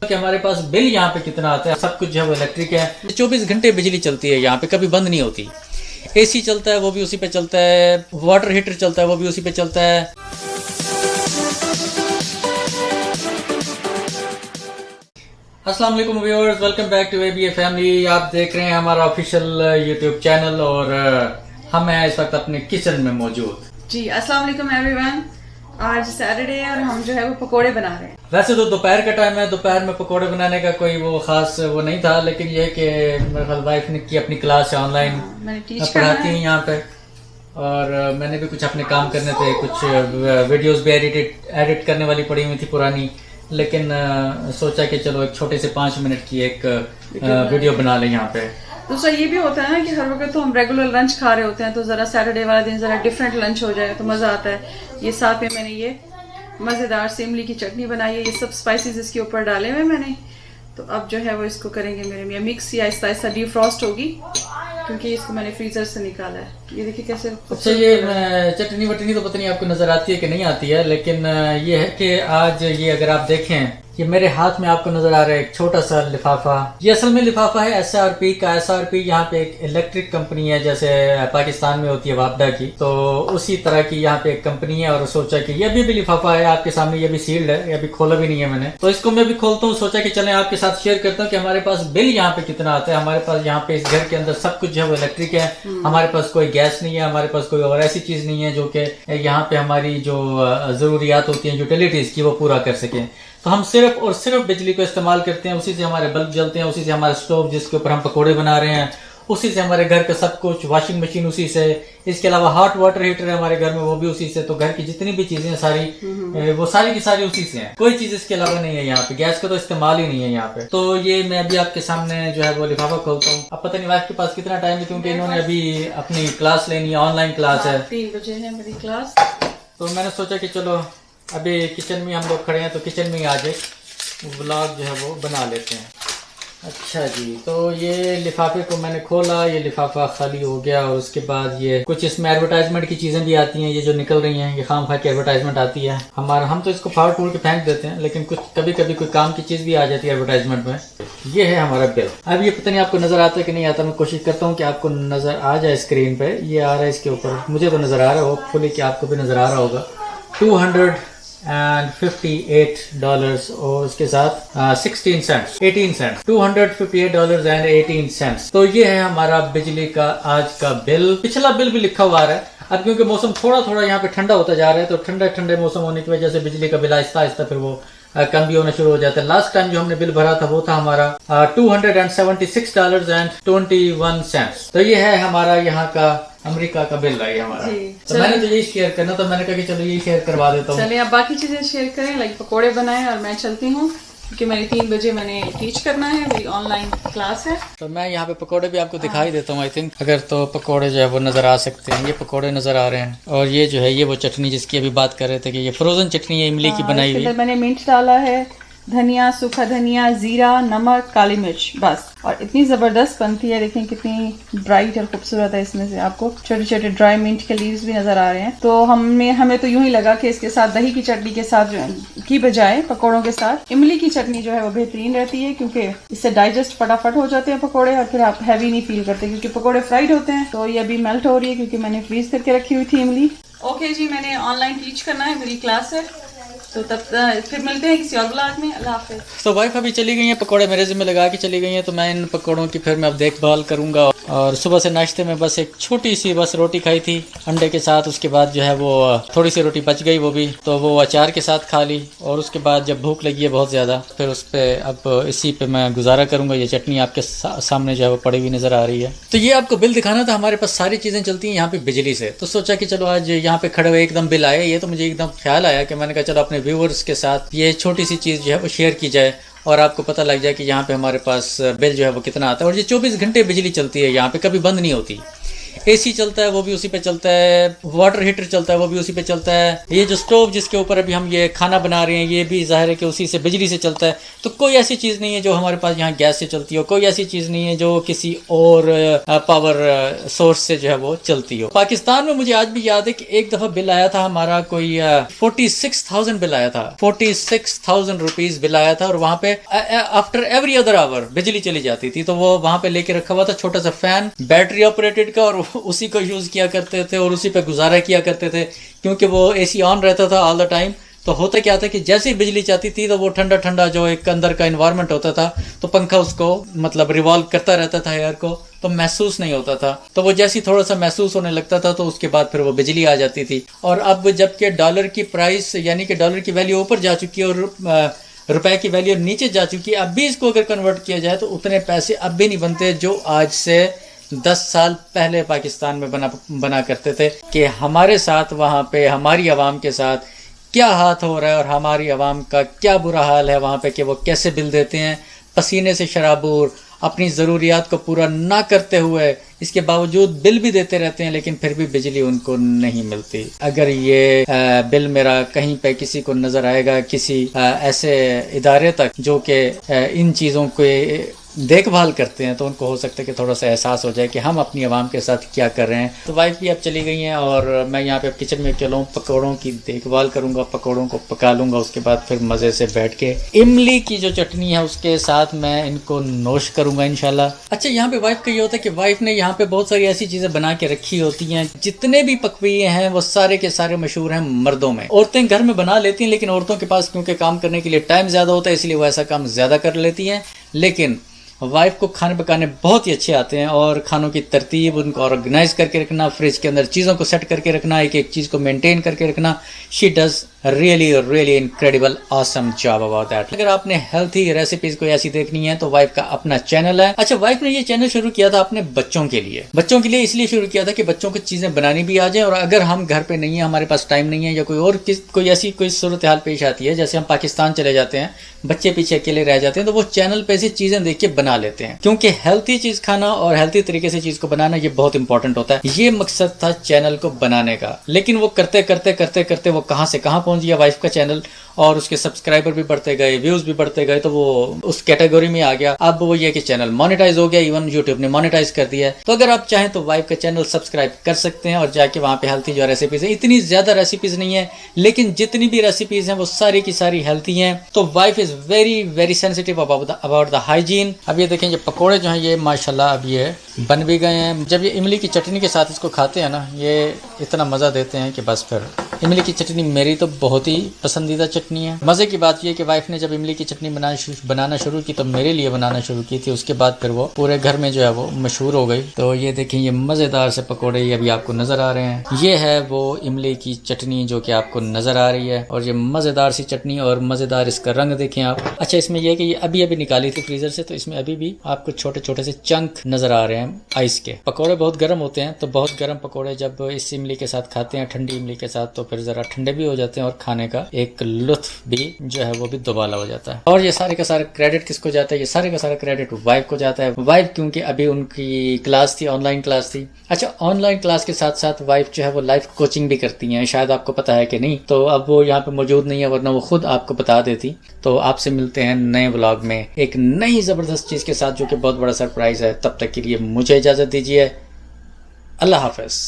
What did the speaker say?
कि हमारे पास बिल यहाँ पे कितना आता है। सब कुछ जो है वो इलेक्ट्रिक है। 24 घंटे बिजली चलती है यहाँ पे, कभी बंद नहीं होती। एसी चलता है वो भी उसी पे चलता है, वाटर हीटर चलता है वो भी उसी पे चलता है। अस्सलाम वालेकुम viewers, welcome back to ABA family. आप देख रहे हैं हमारा ऑफिशियल यूट्यूब चैनल और हम हैं इस वक्त अपने किचन में मौजूद। जी अस्सलाम वालेकुम एवरीवन। आज सैटरडे है और हम जो है वो पकोड़े बना रहे हैं। वैसे तो दोपहर का टाइम है, दोपहर में पकोड़े बनाने का कोई वो खास वो नहीं था, लेकिन ये कि मेरे ख्याल वाइफ ने की अपनी क्लास है ऑनलाइन, मैंने टीच पढ़ाती हैं यहाँ पे, और मैंने भी कुछ अपने काम करने थे, कुछ वीडियोस भी एडिट करने वाली पड़ी हुई थी पुरानी, लेकिन सोचा कि चलो एक छोटे से 5 मिनट की एक वीडियो बना लें यहाँ पे। दूसरा ये भी होता है ना कि हर वक्त तो हम रेगुलर लंच खा रहे होते हैं, तो जरा सैटरडे वाला दिन जरा डिफरेंट लंच हो जाए तो मजा आता है। ये साथ में मैंने ये मजेदार सेमली की चटनी बनाई है, ये सब स्पाइसेस इसके ऊपर डाले हुए मैंने। तो अब जो है वो इसको करेंगे मेरे मियाँ मिक्स, या आहिस्ता आहिस्ता डीफ्रॉस्ट होगी क्योंकि इसको मैंने फ्रीजर से निकाला है। ये देखिए कैसे। अच्छा, ये चटनी वटनी तो पता नहीं आपको नजर आती है कि नहीं आती है, लेकिन ये है कि आज ये अगर आप देखें, ये मेरे हाथ में आपको नजर आ रहा है एक छोटा सा लिफाफा। ये असल में लिफाफा है SRP का। SRP यहाँ पे एक इलेक्ट्रिक कंपनी है, जैसे पाकिस्तान में होती है वापडा की, तो उसी तरह की यहाँ पे एक कंपनी है। और सोचा कि ये भी लिफाफा है आपके सामने, ये भी सील्ड है, ये भी खोला भी नहीं है मैंने, तो इसको मैं भी खोलता हूँ। सोचा कि चलें आपके साथ शेयर करता हूँ कि हमारे पास बिल यहाँ पे कितना आता है। हमारे पास यहाँ पे इस घर के अंदर सब कुछ जो है वो इलेक्ट्रिक है। हमारे पास कोई गैस नहीं है, हमारे पास कोई और ऐसी चीज नहीं है जो कि यहाँ पे हमारी जो जरूरियात होती है यूटिलिटीज की वो पूरा कर सके। तो हम सिर्फ और सिर्फ बिजली को इस्तेमाल करते हैं, उसी से हमारे बल्ब जलते हैं, उसी से हमारा स्टोव जिसके ऊपर हम पकोड़े बना रहे हैं, उसी से हमारे घर का सब कुछ, वॉशिंग मशीन उसी से, इसके अलावा हॉट वाटर हीटर है हमारे घर में वो भी उसी से। तो घर की जितनी भी चीजें सारी वो सारी की सारी उसी से हैं, कोई चीज इसके अलावा नहीं है यहाँ पे। गैस का तो इस्तेमाल ही नहीं है यहाँ पे। तो ये मैं अभी आपके सामने जो है वो लिफाफा खोलता हूँ। अब पता नहीं वाइफ के पास कितना टाइम है, क्योंकि इन्होंने अभी अपनी क्लास लेनी है, ऑनलाइन क्लास है। 3 बजे है मेरी क्लास। तो मैंने सोचा कि चलो अभी किचन में हम लोग खड़े हैं, तो किचन में ही आज एक व्लॉग जो है वो बना लेते हैं। अच्छा जी, तो ये लिफाफे को मैंने खोला, ये लिफाफा खाली हो गया, और उसके बाद ये कुछ इसमें एडवर्टाइजमेंट की चीजें भी आती हैं, ये जो निकल रही हैं, ये खाम खा की एडवर्टाइजमेंट आती है। हम तो इसको फाड़ फूड़ के फेंक देते हैं, लेकिन कुछ कभी कभी कोई काम की चीज भी आ जाती है एडवर्टाइजमेंट में। ये है हमारा बिल। अब ये पता नहीं आपको नजर आता है कि नहीं आता, मैं कोशिश करता हूँ कि आपको नजर आ जाए स्क्रीन पे। ये आ रहा है इसके ऊपर, मुझे तो नजर आ रहा है, होपफुली कि आपको भी नजर आ रहा होगा। $258 और उसके साथ 18 सेंट्स $258.18। तो ये है हमारा बिजली का आज का बिल। पिछला बिल भी लिखा हुआ आ रहा है। अब क्योंकि मौसम थोड़ा थोड़ा यहाँ पे ठंडा होता जा रहा है, तो ठंडे मौसम होने की वजह से बिजली का बिल आहिस्ता आहिस्ता फिर वो कम भी होना शुरू हो जाता है। लास्ट टाइम जो हमने बिल भरा था वो था हमारा $276.21। तो ये है हमारा यहाँ का अमेरिका का बिल है हमारा। तो मैंने तो यही शेयर करना, तो मैंने कहा कि चलो यही शेयर करवा देता हूँ। चलिए अब बाकी चीजें शेयर करें, लाइक पकोड़े बनाए, और मैं चलती हूँ क्योंकि मैंने 3 बजे मैंने टीच करना है, मेरी ऑनलाइन क्लास है। तो मैं यहाँ पे पकोड़े भी आपको दिखाई देता हूँ। आई थिंक अगर तो पकोड़े जो है वो नजर आ सकते हैं, ये पकोड़े नजर आ रहे हैं। और ये जो है ये वो चटनी जिसकी अभी बात कर रहे थे कि ये फ्रोजन चटनी है, इमली की बनाई हुई। मैंने मिंट डाला है, धनिया, सूखा धनिया, जीरा, नमक, काली मिर्च, बस। और इतनी जबरदस्त बनती है, देखें कितनी ब्राइट और खूबसूरत है। इसमें से आपको छोटे छोटे ड्राई मिंट के लीव्स भी नजर आ रहे हैं। तो हमें तो यूं ही लगा कि इसके साथ दही की चटनी के साथ की बजाय पकोड़ों के साथ इमली की चटनी जो है वो बेहतरीन रहती है, क्योंकि इससे डाइजेस्ट फटाफट हो जाते हैं पकोड़े, और फिर आप हैवी नहीं फील करते क्योंकि पकोड़े फ्राइड होते हैं। तो ये अभी मेल्ट हो रही है क्योंकि मैंने फ्रीज करके रखी हुई थी इमली। ओके जी, मैंने ऑनलाइन टीच करना है, मेरी क्लास है, तो तब फिर मिलते हैं किसी और ब्लॉग में। अल्लाह हाफिज़। तो वाइफ अभी चली गई है, पकोड़े मेरे जिम्मे लगा के चली गई हैं, तो मैं इन पकोड़ों की फिर मैं अब देखभाल करूंगा। और सुबह से नाश्ते में बस एक छोटी सी बस रोटी खाई थी अंडे के साथ। उसके बाद जो है वो थोड़ी सी रोटी बच गई, वो भी तो वो अचार के साथ खा ली। और उसके बाद जब भूख लगी है बहुत ज़्यादा, फिर उस पर अब इसी पे मैं गुजारा करूंगा। ये चटनी आपके सामने जो है वो पड़ी हुई नज़र आ रही है। तो ये आपको बिल दिखाना था। हमारे पास सारी चीज़ें चलती हैं यहाँ पे बिजली से, तो सोचा कि चलो आज यहाँ पे खड़े हुए एकदम बिल आया। ये तो मुझे एकदम ख्याल आया कि मैंने कहा चलो अपने व्यूअर्स के साथ ये छोटी सी चीज़ जो है वो शेयर की जाए, और आपको पता लग जाए कि यहाँ पे हमारे पास बिल जो है वो कितना आता है। और ये 24 घंटे बिजली चलती है यहाँ पे, कभी बंद नहीं होती। एसी चलता है वो भी उसी पे चलता है, वाटर हीटर चलता है वो भी उसी पे चलता है, ये जो स्टोव जिसके ऊपर अभी हम ये खाना बना रहे हैं ये भी जाहिर है कि उसी से बिजली से चलता है। तो कोई ऐसी चीज़ नहीं है जो हमारे पास यहाँ गैस से चलती हो, कोई ऐसी चीज़ नहीं है जो किसी और पावर सोर्स से जो है वो चलती हो। पाकिस्तान में मुझे आज भी याद है कि एक दफ़ा बिल आया था हमारा, कोई 46,000 बिल आया था, 46,000 रुपीज़ बिल आया था, और वहाँ पे आफ्टर एवरी अदर आवर बिजली चली जाती थी। तो वो वहाँ पे लेके रखा हुआ था छोटा सा फैन बैटरी ऑपरेटेड का, और उसी को यूज़ किया करते थे और उसी पे गुजारा किया करते थे, क्योंकि वो एसी ऑन रहता था ऑल द टाइम। तो होता क्या था कि जैसे ही बिजली जाती थी तो वो ठंडा ठंडा जो एक अंदर का इन्वायरमेंट होता था, तो पंखा उसको मतलब रिवॉल्व करता रहता था एयर को, तो महसूस नहीं होता था। तो वो जैसे ही थोड़ा सा महसूस होने लगता था तो उसके बाद फिर वो बिजली आ जाती थी। और अब जबकि डॉलर की प्राइस यानी कि डॉलर की वैल्यू ऊपर जा चुकी है और रुपए की वैल्यू नीचे जा चुकी है, अब भी इसको अगर कन्वर्ट किया जाए तो उतने पैसे अब भी नहीं बनते जो आज से 10 साल पहले पाकिस्तान में बना करते थे। कि हमारे साथ वहाँ पे हमारी आवाम के साथ क्या हाथ हो रहा है और हमारी आवाम का क्या बुरा हाल है वहाँ पे, कि वो कैसे बिल देते हैं पसीने से शराबूर, अपनी ज़रूरियात को पूरा ना करते हुए, इसके बावजूद बिल भी देते रहते हैं लेकिन फिर भी बिजली उनको नहीं मिलती। अगर ये बिल मेरा कहीं पे किसी को नज़र आएगा किसी ऐसे इदारे तक जो कि इन चीज़ों को देखभाल करते हैं, तो उनको हो सकता है कि थोड़ा सा एहसास हो जाए कि हम अपनी आवाम के साथ क्या कर रहे हैं। तो वाइफ भी अब चली गई हैं और मैं यहाँ पे किचन में चलूँ, पकौड़ों की देखभाल करूँगा, पकौड़ों को पका लूँगा, उसके बाद फिर मज़े से बैठ के इमली की जो चटनी है उसके साथ मैं इनको नोश करूँगा इंशाल्लाह। अच्छा, यहाँ पे वाइफ का ये होता है कि वाइफ ने यहाँ पे बहुत सारी ऐसी चीज़ें बना के रखी होती हैं, जितने भी पकवान हैं वो सारे के सारे मशहूर हैं मर्दों में। औरतें घर में बना लेती हैं लेकिन औरतों के पास क्योंकि काम करने के लिए टाइम ज़्यादा होता है इसलिए वो ऐसा काम ज़्यादा कर लेती हैं। लेकिन वाइफ को खाने पकाने बहुत ही अच्छे आते हैं, और खानों की तरतीब, उनको ऑर्गेनाइज करके रखना, फ्रिज के अंदर चीज़ों को सेट करके रखना, एक एक चीज़ को मेंटेन करके रखना, she does really incredible awesome job about that. अगर आपने हेल्थी रेसिपीज कोई ऐसी देखनी है तो वाइफ का अपना चैनल है। अच्छा, वाइफ ने ये चैनल शुरू किया था अपने बच्चों के लिए इसलिए शुरू किया था कि बच्चों को चीज़ें बनानी भी आ जाए, और अगर हम घर पे नहीं है, हमारे पास टाइम नहीं है, या कोई ऐसी कोई सूरत हाल पेश आती है, जैसे हम पाकिस्तान चले जाते हैं, बच्चे पीछे अकेले रह जाते हैं, तो वो चैनल पे से चीज़ें देख के बना लेते हैं, क्योंकि हेल्थी चीज़ खाना और हेल्थी तरीके से चीज़ को बनाना ये बहुत इंपॉर्टेंट होता है। ये मकसद था चैनल को बनाने का, लेकिन वो करते करते वो कहाँ से कहाँ पहुंच गया वाइफ का चैनल, और उसके सब्सक्राइबर भी बढ़ते गए, व्यूज भी बढ़ते गए, तो वो उस कैटेगरी में आ गया। अब वो ये कि चैनल मोनेटाइज हो गया, इवन यूट्यूब ने मोनेटाइज कर दिया है। तो अगर आप चाहें तो वाइफ का चैनल सब्सक्राइब कर सकते हैं और जाके वहाँ पे हेल्थी जो रेसिपीज है, इतनी ज्यादा रेसिपीज नहीं है लेकिन जितनी भी रेसिपीज हैं वो सारी की सारी हेल्थी हैं। तो wife is very sensitive about the hygiene. अब ये देखें, ये पकौड़े जो हैं ये माशाल्लाह अब ये बन भी गए हैं। जब ये इमली की चटनी के साथ इसको खाते हैं ना, ये इतना मज़ा देते हैं कि बस फिर। इमली की चटनी मेरी तो बहुत ही पसंदीदा चटनी है। मज़े की बात यह कि वाइफ ने जब इमली की चटनी बनाना शुरू की तो मेरे लिए बनाना शुरू की थी, उसके बाद फिर वो पूरे घर में जो है वो मशहूर हो गई। तो ये देखें, ये मज़ेदार से पकौड़े ये अभी आपको नज़र आ रहे हैं। ये है वो इमली की चटनी जो कि आपको नज़र आ रही है, और ये मज़ेदार सी चटनी और मज़ेदार इसका रंग देखें आप। अच्छा, इसमें यह है कि ये अभी निकाली थी फ्रीज़र से, तो इसमें अभी भी आपको छोटे छोटे से चंक नज़र आ रहे हैं आइस के। पकौड़े बहुत गर्म होते हैं, तो बहुत गर्म पकौड़े जब इस इमली के साथ खाते हैं, ठंडी इमली के साथ, तो फिर ज़रा ठंडे भी हो जाते हैं और खाने का एक लुत्फ भी जो है वो भी दोबाला हो जाता है। और ये सारे का सारा क्रेडिट किसको जाता है? ये सारे का सारा क्रेडिट वाइफ को जाता है। वाइफ क्योंकि अभी उनकी क्लास थी, ऑनलाइन क्लास थी। अच्छा, ऑनलाइन क्लास के साथ साथ वाइफ जो है वो लाइफ कोचिंग भी करती हैं, शायद आपको पता है कि नहीं। तो अब वो यहाँ पे मौजूद नहीं है, वरना वो खुद आपको बता देती। तो आपसे मिलते हैं नए व्लॉग में एक नई जबरदस्त चीज के साथ, जो कि बहुत बड़ा सरप्राइज है। तब तक के लिए मुझे इजाजत दीजिए। अल्लाह हाफिज।